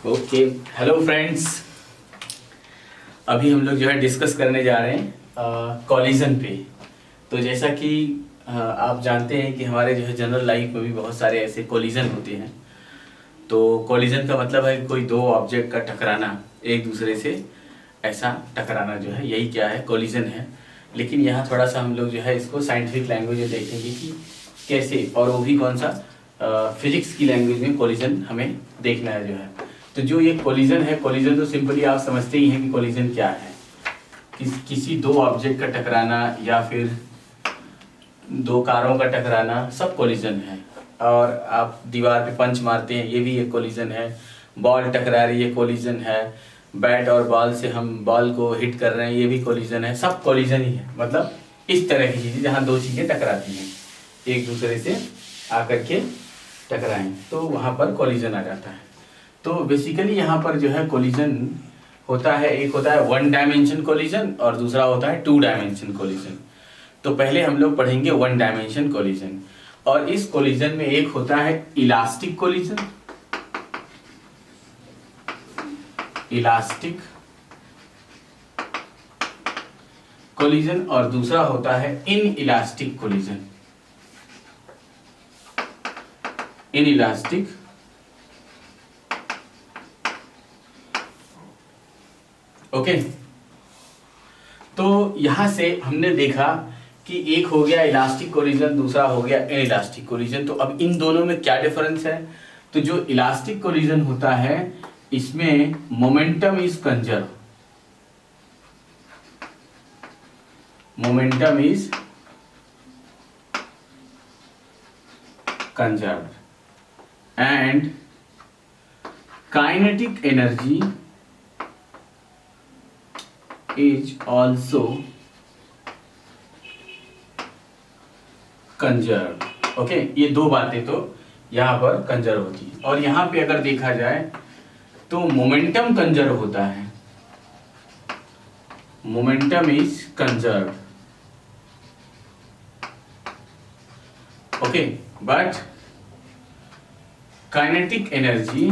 Okay. Hello friends, अभी हम लोग जो है डिस्कस करने जा रहे हैं कॉलिजन पे। तो जैसा कि आप जानते हैं कि हमारे जो है जनरल लाइफ में भी बहुत सारे ऐसे कॉलिजन होते हैं। तो कॉलिजन का मतलब है कोई दो ऑब्जेक्ट का टकराना, एक दूसरे से ऐसा टकराना जो है, यही क्या है, कॉलिजन है। लेकिन यहाँ थोड़ा सा हम लोग जो है इसको साइंटिफिक लैंग्वेज में देखेंगे कि कैसे, और वो भी कौन सा, फिजिक्स की लैंग्वेज में कॉलिजन हमें देखना है जो है। तो जो ये कॉलिजन है, कॉलिजन तो सिंपली आप समझते ही हैं कि कॉलिजन क्या है। किसी दो ऑब्जेक्ट का टकराना या फिर दो कारों का टकराना, सब कॉलिजन है। और आप दीवार पे पंच मारते हैं, ये भी एक कॉलिजन है। बॉल टकरा रही है, कॉलिजन है। बैट और बॉल से हम बॉल को हिट कर रहे हैं, ये भी कॉलिजन है। सब कॉलिजन ही है, मतलब इस तरह की चीज़ें जहाँ दो चीज़ें टकराती हैं, एक दूसरे से आकर के टकराएं, तो वहाँ पर कॉलिजन आ जाता है। तो बेसिकली यहाँ पर जो है कॉलिजन होता है, एक होता है वन डायमेंशन कॉलिजन और दूसरा होता है टू डायमेंशन कॉलिजन। तो पहले हम लोग पढ़ेंगे वन डायमेंशन कॉलिजन। और इस कॉलिजन में एक होता है इलास्टिक कॉलिजन, इलास्टिक कॉलिजन, और दूसरा होता है in elastic collision, in elastic. Okay. तो यहां से हमने देखा कि एक हो गया इलास्टिक कोलिजन, दूसरा हो गया इनइलास्टिक कोलिजन। तो अब इन दोनों में क्या डिफरेंस है? तो जो इलास्टिक कोलिजन होता है, इसमें momentum is conserve, momentum is conserve and kinetic energy is also conserved। Okay, ये दो बातें तो यहाँ पर कंजर्व होती है। और यहाँ पे अगर देखा जाए तो मोमेंटम कंजर्व होता है, momentum is conserve. Okay, but kinetic energy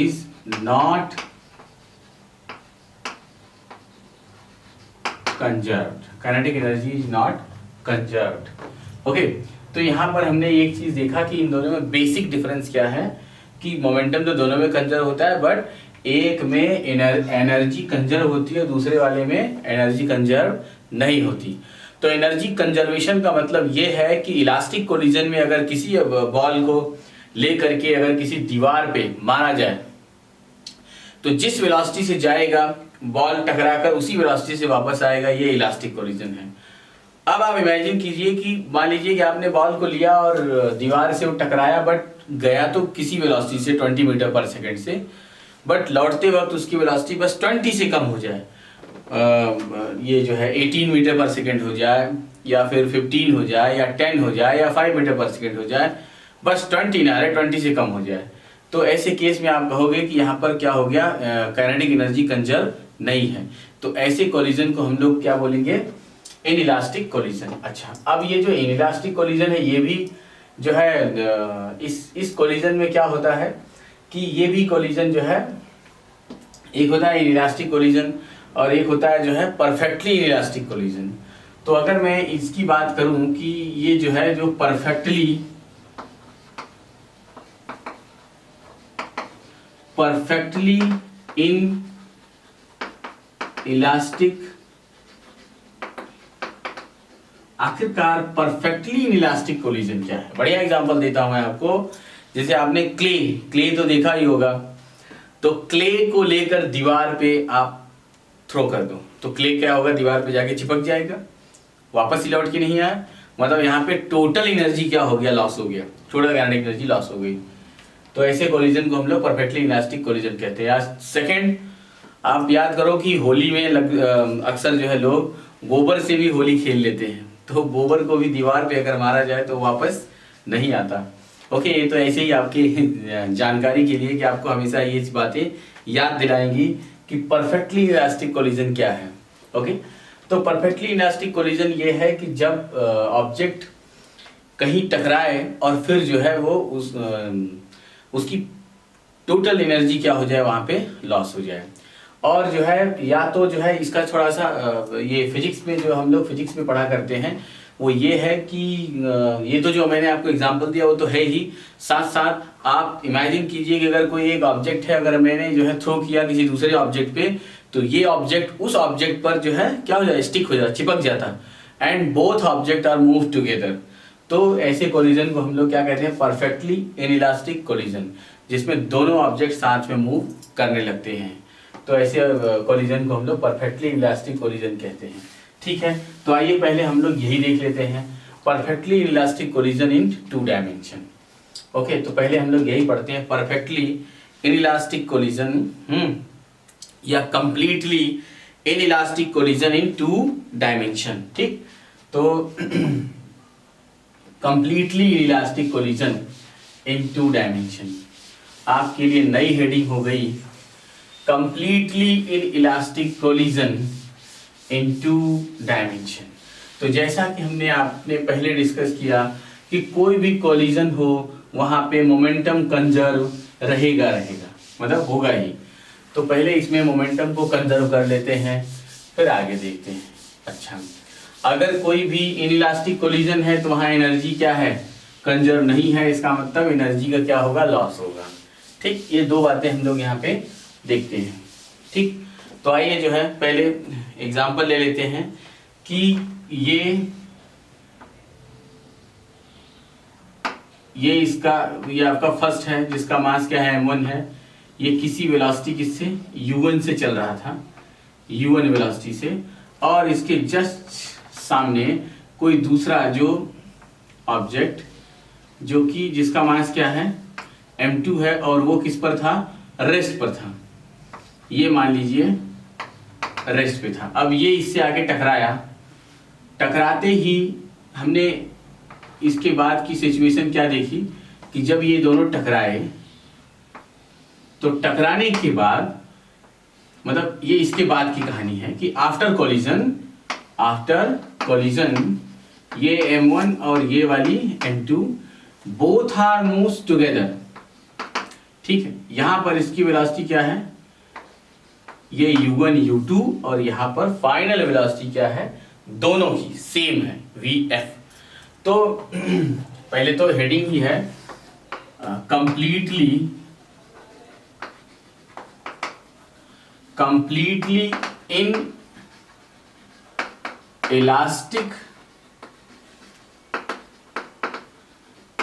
is not conserved, kinetic energy is not conserved. Okay, तो यहाँ पर हमने एक चीज देखा कि इन दोनों में बेसिक डिफरेंस क्या है, कि मोमेंटम तो दोनों में कंजर्व होता है, बट एक में एनर्जी कंजर्व होती है, दूसरे वाले में एनर्जी कंजर्व नहीं होती। तो एनर्जी कंजर्वेशन का मतलब ये है कि इलास्टिक कोलिजन में अगर किसी बॉल को लेकर के अगर किसी दीवार पे मारा जाए, तो जिस वेलोसिटी से जाएगा बॉल टकराकर उसी वेलोसिटी से वापस आएगा, ये इलास्टिक कोलिजन है। अब आप इमेजिन कीजिए कि मान लीजिए कि आपने बॉल को लिया और दीवार से वो टकराया, बट गया तो किसी वेलोसिटी से 20 मीटर पर सेकंड से, बट लौटते वक्त उसकी वेलोसिटी बस 20 से कम हो जाए, ये जो है 18 मीटर पर सेकंड हो जाए, या फिर 15 हो जाए, या 10 हो जाए, या 5 मीटर पर सेकंड हो जाए, बस 20 ना रहे, 20 से कम हो जाए। तो ऐसे केस में आप कहोगे कि यहाँ पर क्या हो गया, काइनेटिक एनर्जी कंजर्व नहीं है। तो ऐसे कोलिजन को हम लोग क्या बोलेंगे, इनइलास्टिक कोलिजन। अच्छा, अब ये जो इनइलास्टिक कोलिजन है, ये भी जो है इस कोलिजन में क्या होता है कि ये भी कोलिजन जो है, एक होता है इनइलास्टिक कोलिजन और एक होता है जो है परफेक्टली इनइलास्टिक कोलिजन। तो अगर मैं इसकी बात करूं कि ये जो है, जो परफेक्टली इन इलास्टिक, आखिरकार परफेक्टली इन इलास्टिक कोलिजन क्या है? बढ़िया एग्जांपल देता हूं मैं आपको। जैसे आपने क्ले तो देखा ही होगा, तो क्ले को लेकर दीवार पे आप थ्रो कर दो, तो क्ले क्या होगा, दीवार पे जाके चिपक जाएगा, वापस ही लौट के नहीं आया। मतलब यहाँ पे टोटल एनर्जी क्या हो गया, लॉस हो गया, टोटल काइनेटिक एनर्जी लॉस हो गई। तो ऐसे कोलिजन को हम लोग परफेक्टली इलास्टिक कोलिजन कहते हैं। सेकंड, आप याद करो कि होली में अक्सर जो है लोग गोबर से भी होली खेल लेते हैं, तो गोबर को भी दीवार पे अगर मारा जाए तो वापस नहीं आता। ओके, ये तो ऐसे ही आपकी जानकारी के लिए कि आपको हमेशा ये बातें याद दिलाएंगी कि परफेक्टली इलास्टिक कोलिजन क्या है। ओके, तो परफेक्टली इलास्टिक कोलिजन ये है कि जब ऑब्जेक्ट कहीं टकराए और फिर जो है वो उसकी टोटल एनर्जी क्या हो जाए वहाँ पे लॉस हो जाए। और जो है या तो जो है इसका थोड़ा सा ये फिजिक्स में जो हम लोग फिजिक्स में पढ़ा करते हैं वो ये है कि ये तो जो मैंने आपको एग्जांपल दिया वो तो है ही, साथ साथ आप इमेजिन कीजिए कि अगर कोई एक ऑब्जेक्ट है, अगर मैंने जो है थ्रो किया किसी दूसरे ऑब्जेक्ट पे, तो ये ऑब्जेक्ट उस ऑब्जेक्ट पर जो है क्या हो जाए, स्टिक हो जाता, चिपक जाता, and both object are move together. तो ऐसे कोलिजन को हम लोग क्या कहते हैं, परफेक्टली इनइलास्टिक कोलिजन, जिसमें दोनों ऑब्जेक्ट साथ में मूव करने लगते हैं। तो ऐसे कोलिजन को हम लोग परफेक्टली इलास्टिक कोलिजन कहते हैं। ठीक है, तो आइए पहले हम लोग यही देख लेते हैं, परफेक्टली इलास्टिक कोलिजन इन 2 डायमेंशन। ओके, तो पहले हम लोग यही पढ़ते हैं, परफेक्टली इनइलास्टिक कोलिजन या कंप्लीटली इनइलास्टिक कोलिजन इन 2 डायमेंशन। ठीक, तो कंप्लीटली इलास्टिक कोलिजन इन 2 डायमेंशन, आपके लिए नई हेडिंग हो गई, completely in elastic collision in 2 dimension. तो जैसा कि हमने आपने पहले डिस्कस किया कि कोई भी कोलिजन हो वहां पे मोमेंटम कंजर्व रहेगा, मतलब होगा ही। तो पहले इसमें मोमेंटम को कंजर्व कर लेते हैं, फिर आगे देखते हैं। अच्छा, अगर कोई भी इनइलास्टिक कोलिजन है तो वहां एनर्जी क्या है, कंजर्व नहीं है, इसका मतलब एनर्जी का क्या होगा, लॉस होगा। ठीक, ये 2 बातें हम लोग यहाँ पे देखते हैं। ठीक, तो आइए जो है पहले एग्जांपल ले लेते हैं कि ये आपका फर्स्ट है जिसका मास क्या है, m1 है। ये किसी वेलोसिटी किससे, u1 से चल रहा था, u1 वेलोसिटी से, और इसके जस्ट सामने कोई दूसरा जो ऑब्जेक्ट जो कि जिसका मास क्या है, m2 है, और वो किस पर था, रेस्ट पर था। ये मान लीजिए रेस्ट पे था। अब ये इससे आगे टकराया, टकराते ही हमने इसके बाद की सिचुएशन क्या देखी कि जब ये दोनों टकराए तो टकराने के बाद, मतलब ये इसके बाद की कहानी है कि आफ्टर कोलिजन ये m1 और ये वाली m2 both are moves together. ठीक है, यहां पर इसकी वेलोसिटी क्या है, ये u1 u2, और यहां पर फाइनल वेलोसिटी क्या है, दोनों की सेम है, vf। तो पहले तो हेडिंग ही है completely in elastic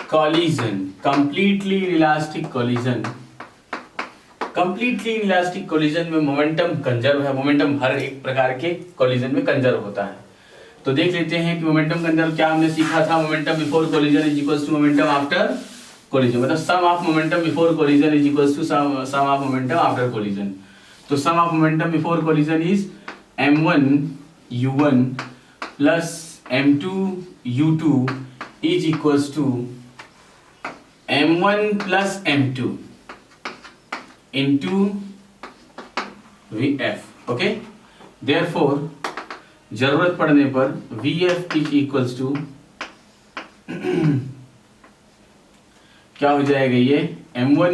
collision, completely elastic collision. Completely elastic collision में मोमेंटम कंजर्व है, मोमेंटम हर एक प्रकार के कोलिजन में कंजर्व होता है। तो देख लेते हैं कि मोमेंटम कंजर्व क्या हमने सीखा था, momentum before collision is equals to momentum after collision, मतलब sum of momentum before collision is equals to sum of momentum after collision. तो sum of momentum before collision is m1 u1 plus m2 u2 is equals to m1 plus m2 into vf। Okay, therefore जरूरत पड़ने पर vf is equals to क्या हो जाएगा, ये m1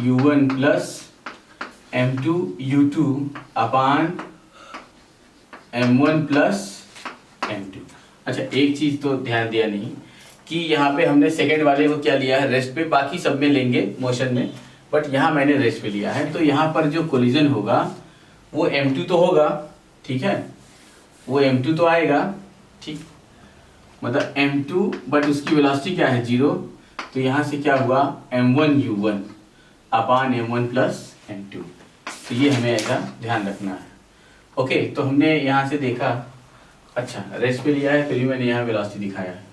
u1 plus m2 u2 अपान m1 plus m2। अच्छा, एक चीज तो ध्यान दिया नहीं कि यहाँ पे हमने सेकेंड वाले को क्या लिया है, रेस्ट पे, बाकी सब में लेंगे मोशन में, बट यहाँ मैंने रेस्ट पे लिया है। तो यहाँ पर जो कोलिजन होगा वो m2 तो होगा, ठीक है, वो m2 तो आएगा, ठीक, मतलब m2, बट उसकी वेलोसिटी क्या है, 0। तो यहाँ से क्या हुआ, m1 u1 अपान m1 प्लस m2। तो ये हमें ऐसा ध्यान रखना है। ओके, तो हमने यहाँ से देखा, अच्छा रेस्ट पे लिया है, फिर भी मैंने यहाँ वेलोसिटी दिखाया है।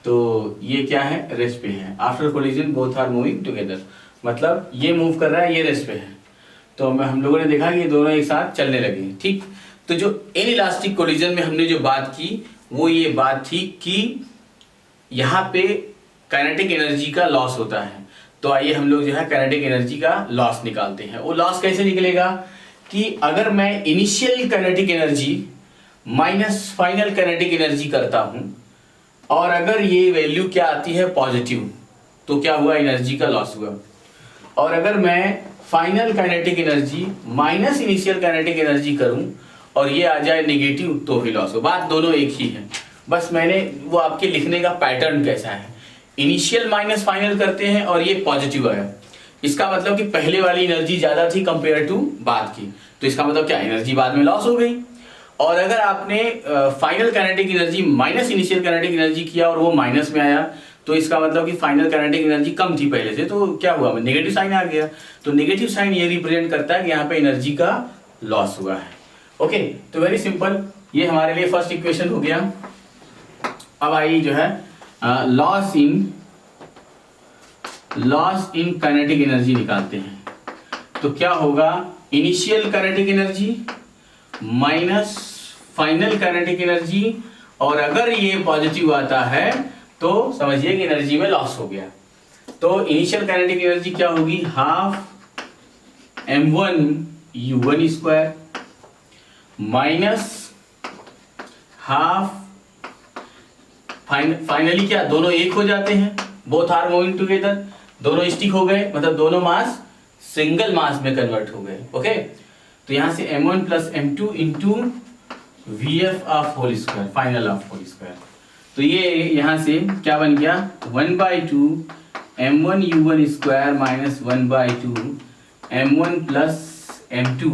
तो ये क्या है, रेस्ट पे है। After collision both are moving together, मतलब ये मूव कर रहा है, ये रेस्ट पे है। तो हम लोगों ने देखा कि ये दोनों एक साथ चलने लगे। ठीक, तो जो इनइलास्टिक कोलिजन में हमने जो बात की वो ये बात थी कि यहाँ पे काइनेटिक एनर्जी का लॉस होता है। तो आइए हम लोग जो है काइनेटिक एनर्जी का लॉस निकालते हैं। वो लॉस कैसे निकलेगा कि अगर मैं initial kinetic energy minus final kinetic energy करता हूं और अगर ये वैल्यू क्या आती है, पॉजिटिव, तो क्या हुआ, एनर्जी का लॉस हुआ। और अगर मैं final kinetic energy minus initial kinetic energy करूं और ये आ जाए नेगेटिव तो भी लॉस हो। बात दोनों एक ही है, बस मैंने वो आपके लिखने का पैटर्न कैसा है, इनिशियल माइनस फाइनल करते हैं और ये पॉजिटिव आया, इसका मतलब कि पहले वाली एनर्जी ज्यादा थी कंपेयर टू बाद की, तो इसका मतलब क्या, एनर्जी बाद में लॉस हो गई। और अगर आपने final kinetic energy minus initial kinetic energy किया और वो माइनस में आया, तो इसका मतलब कि फाइनल काइनेटिक एनर्जी कम थी पहले से, तो क्या हुआ, नेगेटिव साइन आ गया। तो नेगेटिव साइन ये रिप्रेजेंट करता है कि यहाँ पे एनर्जी का लॉस हुआ है। ओके, तो वेरी सिंपल, ये हमारे लिए फर्स्ट इक्वेशन हो गया। अब आई जो है लॉस इन काइनेटिक एनर्जी निकालते हैं। तो क्या होगा, initial kinetic energy minus final kinetic energy, और अगर ये पॉजिटिव आता है तो समझिए कि एनर्जी में लॉस हो गया। तो इनिशियल काइनेटिक एनर्जी क्या होगी, half m1 u1 square minus half, finally क्या, दोनों एक हो जाते हैं, बोथ आर मूविंग टुगेदर, दोनों स्टिक हो गए, मतलब दोनों मास सिंगल मास में कन्वर्ट हो गए। ओके, तो यहां से m1 plus m2 into vf of whole square, final of whole square. तो ये यहां से क्या बन गया, 1/2 m1 u1 square minus 1/2 m1 plus m2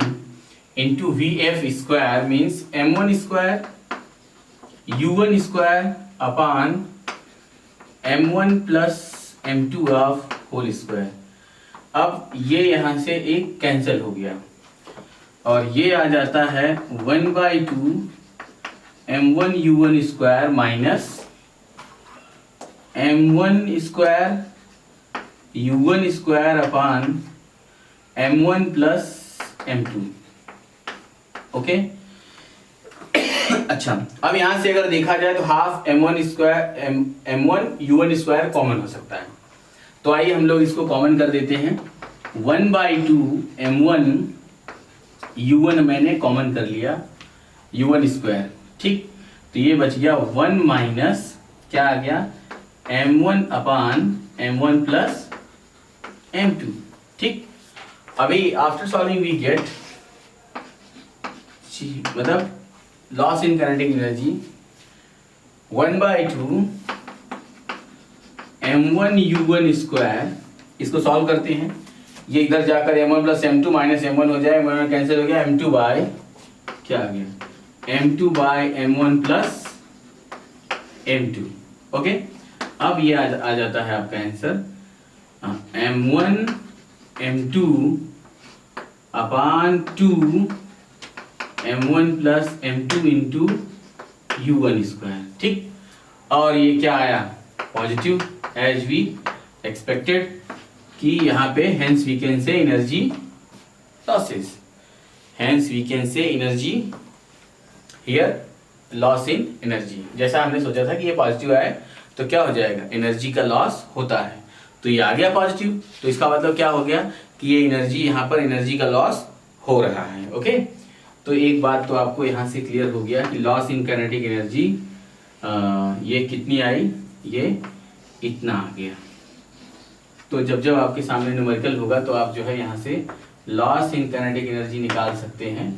into vf square means m1 square u1 square upon m1 plus m2 of whole square. अब ये यहां से एक कैंसिल हो गया और ये आ जाता है 1/2 m1 u1 square minus m1 square u1 square upon m1 plus m2। Okay, अच्छा, अब यहां से अगर देखा जाए तो half m1 square m1 u1 square common हो सकता है, तो आइए हम लोग इसको कॉमन कर देते हैं। 1/2 m1 u1 मैंने कॉमन कर लिया, u1 स्क्वायर, ठीक। तो ये बच गया 1 माइनस क्या आ गया, m1 upon m1 plus m2, ठीक। अभी आफ्टर सॉल्विंग वी गेट, मतलब loss in kinetic energy 1/2 m1 u1 square, इसको सॉल्व करते हैं, ये इधर जाकर m1 plus m2 minus m1 हो जाए, m1 कैंसिल हो गया, m2 बाय क्या आ गया, m2 bye m1 plus m2। Okay, अब ये आ जाता है आपका आंसर m1 m2 अपान 2 m1 plus m2 into u1 square, ठीक। और ये क्या आया, पॉजिटिव एज वी एक्सपेक्टेड, कि यहाँ पे hence we can say energy losses, hence we can say energy here loss in energy. जैसा हमने सोचा था कि ये पॉजिटिव आए तो क्या हो जाएगा, एनर्जी का लॉस होता है, तो ये आ गया पॉजिटिव, तो इसका मतलब क्या हो गया कि ये एनर्जी, यहाँ पर एनर्जी का लॉस हो रहा है। ओके, तो एक बात तो आपको यहाँ से क्लियर हो गया कि लॉस इन काइनेटिक एनर्जी ये कितनी आई, ये इतना आ गया। तो जब जब आपके सामने न्यूमेरिकल होगा तो आप जो है यहाँ से लॉस इन काइनेटिक एनर्जी निकाल सकते हैं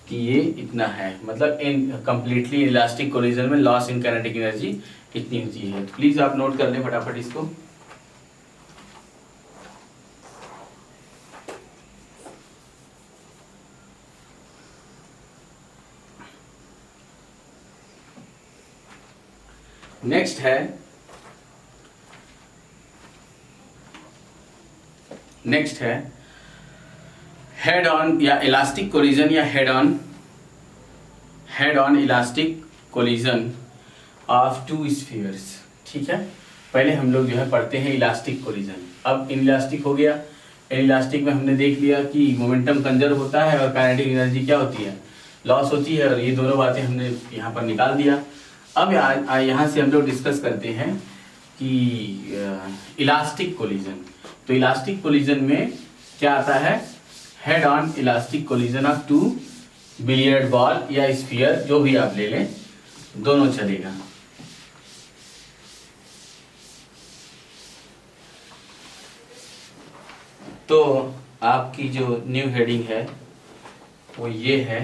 कि ये इतना है, मतलब इन कंप्लीटली इलास्टिक कोलिजन में लॉस इन काइनेटिक एनर्जी इतनी होती है। तो प्लीज आप नोट कर लें फटाफट इसको। नेक्स्ट है हेड ऑन या इलास्टिक कोलिजन या head on elastic collision of to spheres, ठीक है। पहले हम लोग जो है पढ़ते हैं इलास्टिक कोलिजन। अब इनइलास्टिक हो गया, इनइलास्टिक में हमने देख लिया कि मोमेंटम कंजर्व होता है और काइनेटिक एनर्जी क्या होती है, लॉस होती है, और ये दोनों बातें हमने यहाँ पर निकाल दिया। अब यहाँ से हम लोग डिस्कस करते हैं कि इलास्टिक कोलिजन। तो इलास्टिक कोलिजन में क्या आता है, head on elastic collision of two billiard ball या स्फीयर, जो भी आप ले लें, दोनों चलेगा। तो आपकी जो न्यू हेडिंग है वो ये है,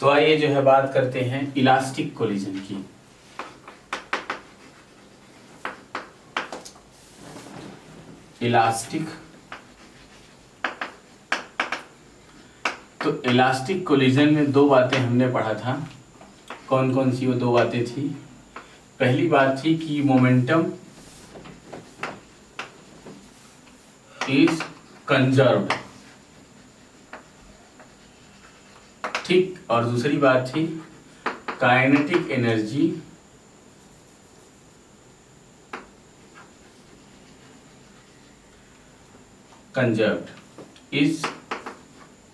तो आइए जो है बात करते हैं इलास्टिक कोलिजन की। इलास्टिक, तो इलास्टिक कोलिजन में दो बातें हमने पढ़ा था। कौन कौन सी वो दो बातें थी? पहली बात थी कि मोमेंटम इज कंजर्व्ड, ठीक, और दूसरी बात थी kinetic energy conserved, is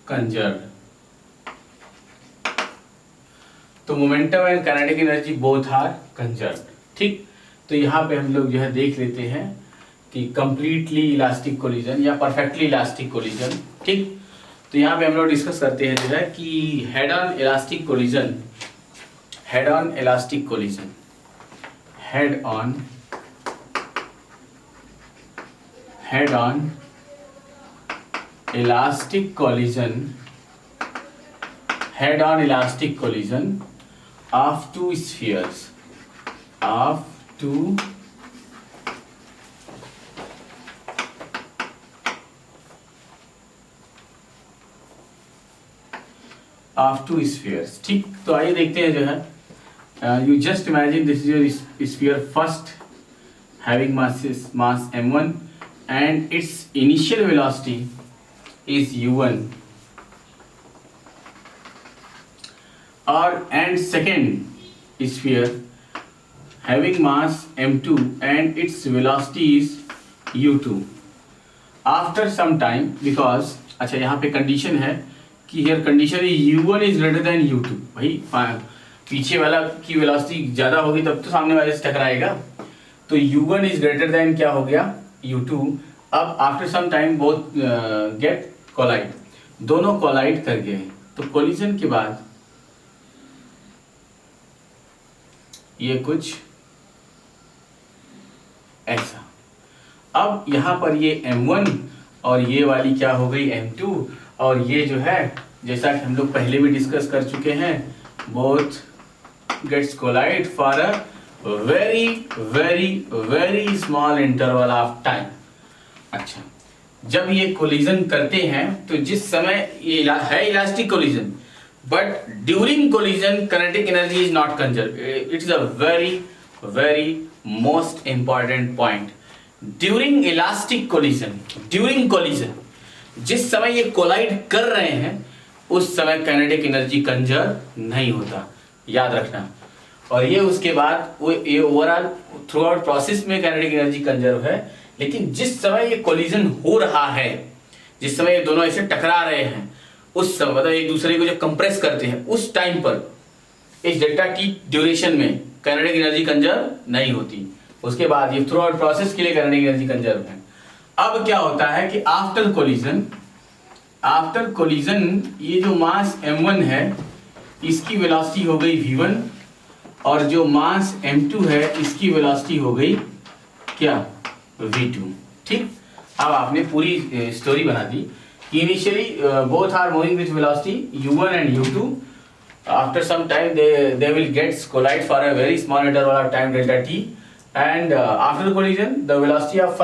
conserved. तो momentum and kinetic energy both are conserved, ठीक। तो यहाँ पे हम लोग जो है देख लेते हैं कि कंप्लीटली इलास्टिक कोलिजन या परफेक्टली इलास्टिक कोलिजन, ठीक। तो यहाँ पे हम लोग डिस्कस करते हैं जो है कि head on elastic collision, head on elastic collision, head on elastic collision, head on elastic collision of two spheres, of two spheres, ठीक। तो आइए देखते हैं जो है, you just imagine this is your sphere first having mass m1 and its initial velocity is u1, and second sphere having mass m2 and its velocity is u2 after some time, because अच्छा यहाँ पे condition है कि here condition is u1 is greater than u2, भाई पीछे वाला की velocity ज़्यादा होगी तब तो सामने वाले से टकराएगा। तो u1 is greater than क्या हो गया u2। अब after some time both get collide, दोनों कोलाइड कर गए। तो कोलिजन के बाद ये कुछ ऐसा। अब यहां पर ये m1 और ये वाली क्या हो गई m2, और ये जो है जैसा कि हम लोग पहले भी डिस्कस कर चुके हैं, both gets collide for a very very very small interval of time. अच्छा, जब ये कोलिजन करते हैं तो जिस समय ये है elastic collision, but during collision kinetic energy is not conserved. It is a very most important point. During elastic collision, during collision, जिस समय ये कोलाइड कर रहे हैं उस समय काइनेटिक एनर्जी कंजर्व नहीं होता, याद रखना। और ये उसके बाद वो ये ओवरऑल थ्रू आउट प्रोसेस में काइनेटिक एनर्जी कंजर्व है, लेकिन जिस समय ये कोलिजन हो रहा है, जिस समय ये दोनों ऐसे टकरा रहे हैं, उस समय मतलब एक दूसरे को जब कंप्रेस करते हैं उस टाइम पर इस डेल्टा टी ड्यूरेशन में काइनेटिक एनर्जी कंजर्व नहीं होती। उसके बाद ये थ्रू आउट प्रोसेस के लिए काइनेटिक एनर्जी कंजर्व है। अब क्या होता है कि आफ्टर कोलिजन ये जो मास m1 है इसकी वेलोसिटी हो गई v1, और जो मास m2 है इसकी वेलोसिटी हो गई क्या v2, ठीक। अब आपने पूरी स्टोरी बना दी। Initially, both are moving with velocity u1 and u2. After some time, they will get collide for a very small interval of time delta t. And after the collision, the velocity of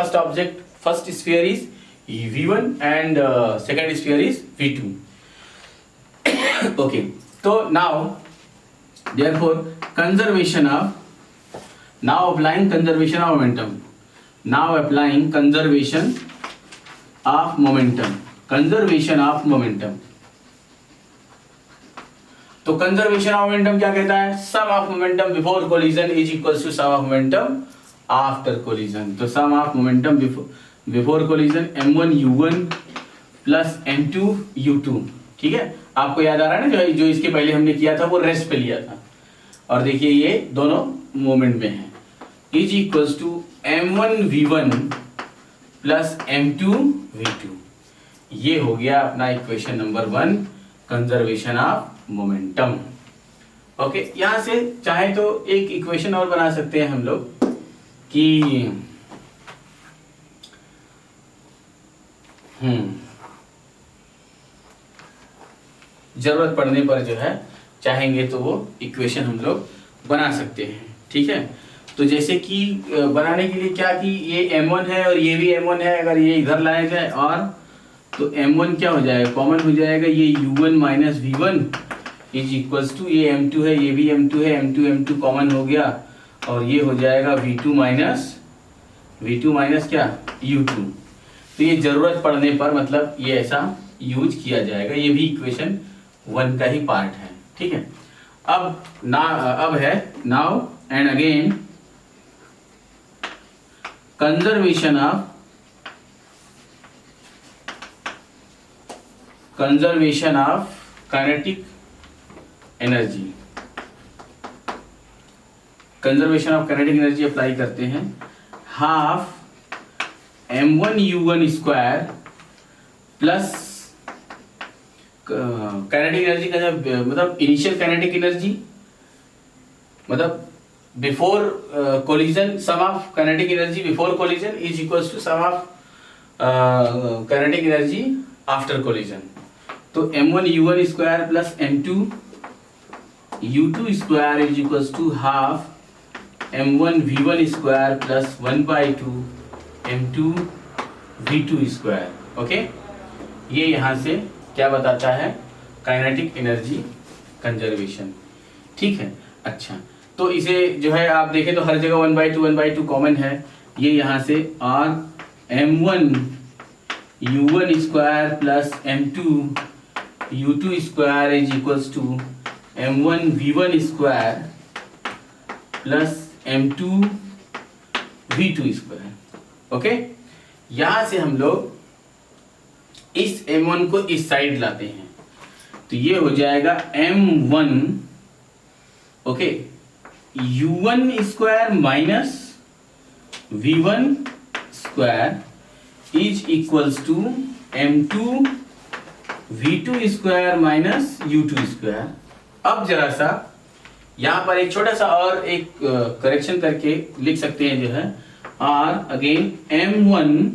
first sphere is v1 and second sphere is v2. Okay. So now, therefore, now applying conservation of momentum. Conservation of momentum. तो conservation of momentum क्या कहता है? Sum of momentum before collision is equals to sum of momentum after collision. तो sum of momentum before collision m1 u1 plus m2 u2, ठीक है, आपको याद आ रहा है ना, जो इसके पहले हमने किया था वो रेस्ट पे लिया था। और देखिए ये दोनों मोमेंट में है। Is equals to m1v1 plus m2v2। ये हो गया अपना equation number 1, conservation of momentum. Okay, यहां से चाहे तो एक इक्वेशन और बना सकते हैं हम लोग कि जरूरत पड़ने पर जो है चाहेंगे तो वो इक्वेशन हम लोग बना सकते हैं। ठीक है, तो जैसे कि बनाने के लिए क्या कि ये m1 है और ये भी m1 है, अगर ये इधर लाया जाए और तो m1 क्या हो जाएगा, कॉमन हो जाएगा, ये u1 minus v1 is equals to ये m2 है, ये भी m2 है, m2 कॉमन हो गया और ये हो जाएगा v2 माइनस क्या u2। तो ये जरूरत पड़ने पर मतलब ये ऐसा यूज किया जाएगा। ये भी इक्वेशन 1 का ही पार्ट है। ठीक है, अब है now and again conservation of kinetic energy. Conservation of kinetic energy apply करते हैं। Half m1u1 square plus kinetic energy का मतलब इनिशियल काइनेटिक एनर्जी मतलब before collision, sum of kinetic energy before collision is equals to sum of kinetic energy after collision. तो m1u1 square plus m2u2 square is equals to half m1v1 square plus 1/2 m2v2 square. Okay, ये यहां से क्या बताता है, kinetic energy conservation. ठीक है, अच्छा, तो इसे जो है आप देखें तो हर जगह 1/2 कॉमन है। ये यहां से और m1u1 square plus m2u2 square is equals to m1v1 square plus m2v2 square. Okay, यहां से हम लोग इस m1 को इस साइड लाते हैं तो ये हो जाएगा m1 okay u1 square minus v1 square is equals to m2 v2 square minus u2 square. अब जरा सा यहां पर एक छोटा सा और एक करेक्शन करके लिख सकते हैं जो है, और again m1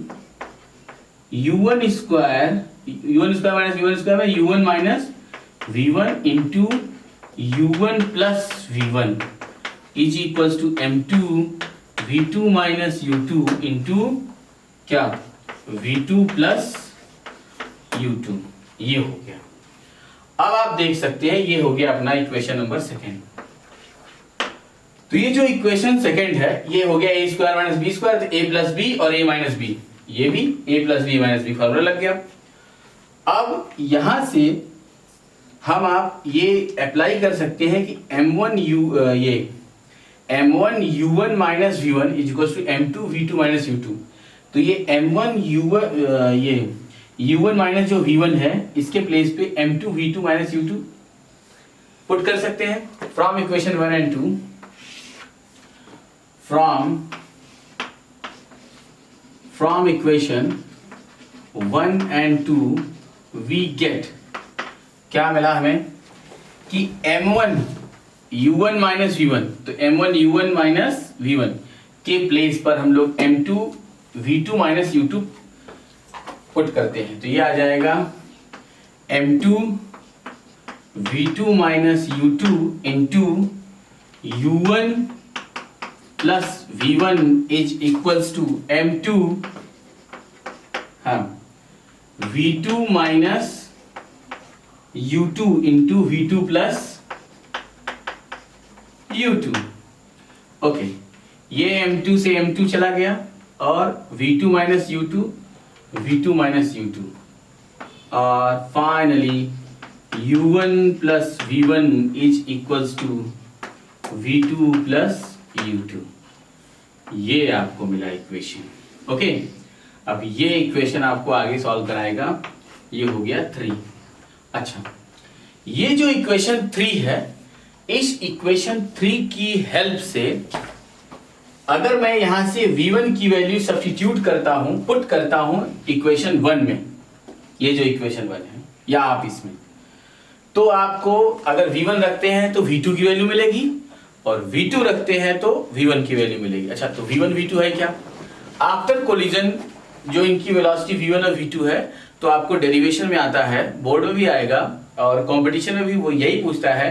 u1 square minus v1 square में u1 minus v1 into u1 plus v1 is equals to m2 v2 minus u2 into क्या v2 प्लस u2। ये हो गया। अब आप देख सकते हैं ये हो गया अपना इक्वेशन नंबर 2। तो ये जो इक्वेशन 2 है ये हो गया a square minus B square, तो a प्लस बी और a माइनस बी, ये भी a plus B minus B formula लग गया। अब यहां से हम आप ये अप्लाई कर सकते हैं कि m1 u1 minus v1 is equal to m2 v2 minus u2। तो ये m1 u1 माइनस जो v1 है इसके प्लेस पे m2 v2 minus u2 put कर सकते हैं from equation 1 and 2। From equation 1 and 2 we get क्या मिला हमें कि m1 u1 माइनस v1, तो m1 u1 माइनस v1 के प्लेस पर हम लोग m2 v2 minus u2 put करते हैं। तो ये आ जाएगा m2 v2 minus u2 into u1 plus v1 is equals to m2 v2 minus u2 into v2 plus u2। Okay, ये m2 से m2 चला गया और v2 minus u2 v2 minus u2 और finally u1 plus v1 is equals to v2 plus u2। ये आपको मिला equation. Okay, अब ये इक्वेशन आपको आगे सॉल्व कराएगा। ये हो गया 3। अच्छा, ये जो इक्वेशन 3 है, इस इक्वेशन 3 की हेल्प से अगर मैं यहां से V1 की वैल्यू सब्स्टिट्यूट करता हूं, पुट करता हूं इक्वेशन 1 में, ये जो इक्वेशन 1 है या आप इसमें, तो आपको अगर V1 रखते हैं तो V2 की वैल्यू मिलेगी और V2 रखते हैं तो V1 की वैल्यू मिलेगी। अच्छा, तो V1 V2 है क्या? आफ्टर कोलिजन जो इनकी वेलोसिटी V1 और V2 है, तो आपको डेरिवेशन में आता है, बोर्ड में भी आएगा और कंपटीशन में भी वो यही पूछता है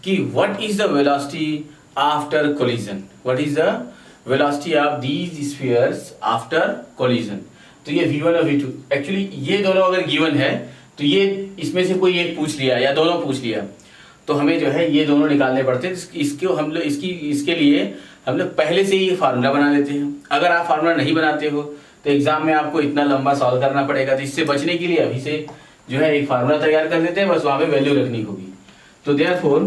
कि what is the velocity after collision, what is the velocity of these spheres after collision. तो ये V1 और V2 एक्चुअली ये दोनों अगर गिवन है तो ये इसमें से कोई एक पूछ लिया या दोनों पूछ लिया, तो हमें जो है ये दोनों निकालने पड़ते हैं। इसको हम लोग इसके लिए हम लोग पहले से ही फार्मूला बना लेते हैं। अगर आप फार्मूला नहीं बनाते हो तो एग्जाम में आपको इतना लंबा सॉल्व करना पड़ेगा, तो इससे बचने के लिए अभी से जो है एक फार्मूला तैयार कर देते हैं, बस वहां पे वैल्यू रखनी होगी। तो therefore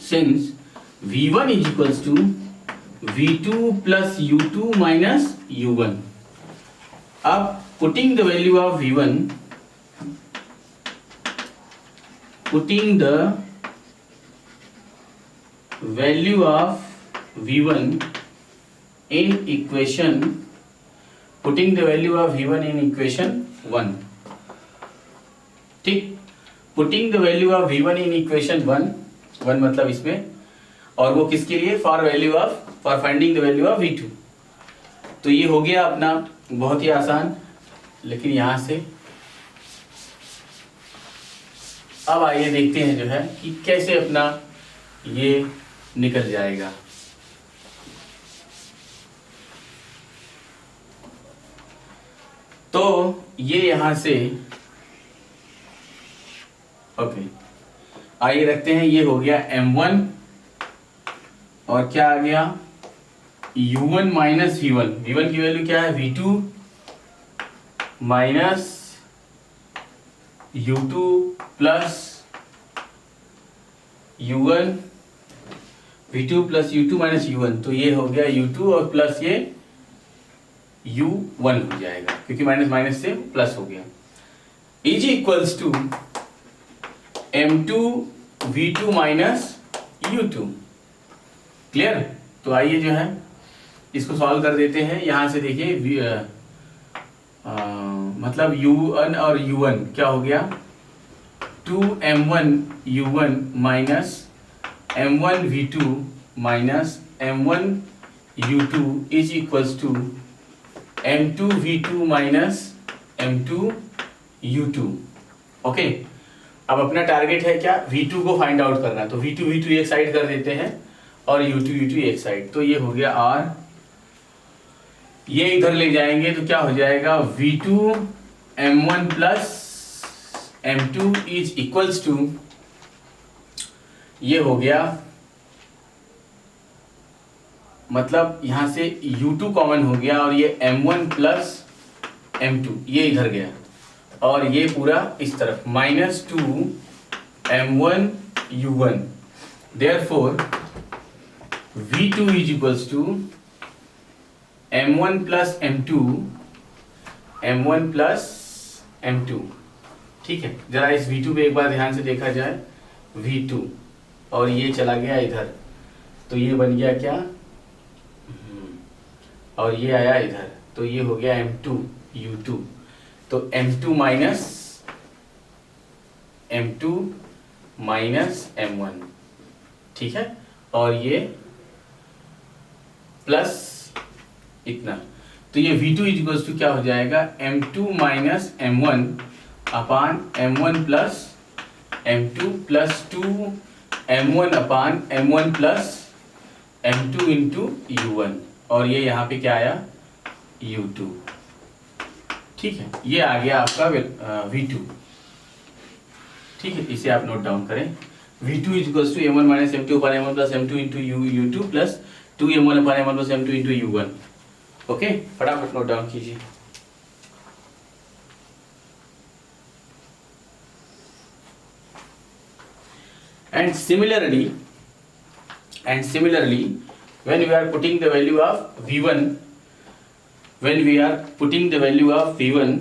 since V1 is equals to V2 plus U2 minus U1, अब putting the value of V1, putting the value of V1 in equation, putting the value of V1 in equation 1, ठीक, putting the value of V1 in equation 1 मतलब इसमें, और वो किसके लिए? For finding the value of V2। तो ये हो गया अपना बहुत ही आसान। लेकिन यहां से अब आइए देखते हैं जो है कि कैसे अपना ये निकल जाएगा। तो ये यहां से ओके, आइए रखते हैं, ये हो गया M1 और क्या आ गया U1 माइनस V1। V1 की वैल्यू क्या है? V2 minus U2 plus U1, V2 plus U2 minus U1, तो ये हो गया U2 और प्लस ये U1 हो जाएगा क्योंकि माइनस माइनस से प्लस हो गया, is equals to M2 V2 minus U2। Clear? तो आइए जो है इसको सॉल्व कर देते हैं। यहां से देखिए मतलब U1 और U1 क्या हो गया? 2M1 U1 minus M1 V2 minus M1 U2 is equals to M2 V2 minus M2 U2। Okay, अब अपना टारगेट है क्या? V2 को फाइंड आउट करना, तो V2 एक साइड कर देते हैं और U2 एक साइड। तो ये हो गया R, ये इधर ले जाएंगे तो क्या हो जाएगा? V2 M1 plus M2 is equals to, ये हो गया मतलब यहां से U2 कॉमन हो गया और ये M1 प्लस M2 ये इधर गया और ये पूरा इस तरफ minus 2 M1 U1। Therefore V2 is equals to M1 plus M2, M1 plus M2। ठीक है, जरा इस V2 पे एक बार ध्यान से देखा जाए, V2 और ये चला गया इधर, तो ये बन गया क्या? और ये आया इधर, तो ये हो गया M2 U2। तो M2 माइनस M1, ठीक है, और ये प्लस इतना, तो ये V2 इक्वल्स टू क्या हो जाएगा? M2 minus M1 upon M1 plus M2 plus 2 M1 upon M1 plus M2 into U1, और ये यहाँ पे क्या आया? U2। ठीक है, ये आ गया आपका V2। ठीक है, इसे आप नोट डाउन करें। V2 equals to M1 minus M2 upon M1 plus M2 into U2 plus 2 M1 upon M1 plus M2 into U1। Okay, फटाफट नोट डाउन कीजिए। And similarly, when we are putting the value of V1,